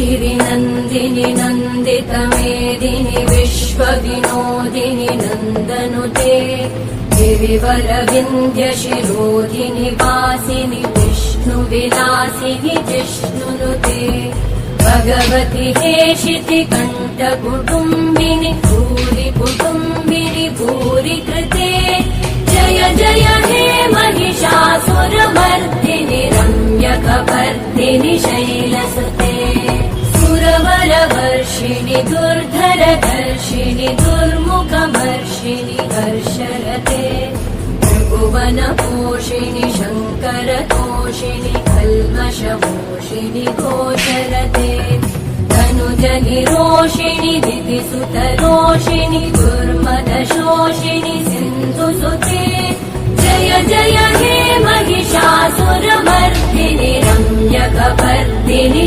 गिरिनन्दिनि नन्दितमेदिनि विश्वविनोदिनि नन्दनुते गिरिवरविन्ध्यशिरोधिनि वासिनि विष्णुविलासिनि जिष्णुनुते भगवति हेशिति कण्ठकुटुम्बिनि भूरि कुटुम्बिनि भूरि कृते जय जय हे महिषासुरमर्दिनि रम्यकपर्दिनि शैलसुते सुरवरवर्षिणि दुर्धरदर्शिनि दुर्मुखमर्षिणि हर्षरते त्रिभुवनपोषिणि शङ्करतोषिणि कल्मषमोषिणि गोचरते तनुजनिरोषिणि दितिसुतरोषिणि दुर्मदशोषिणि सिन्धुसुते जय जय हे महिषासुरमर्दिनि रम्यकपर्दिनि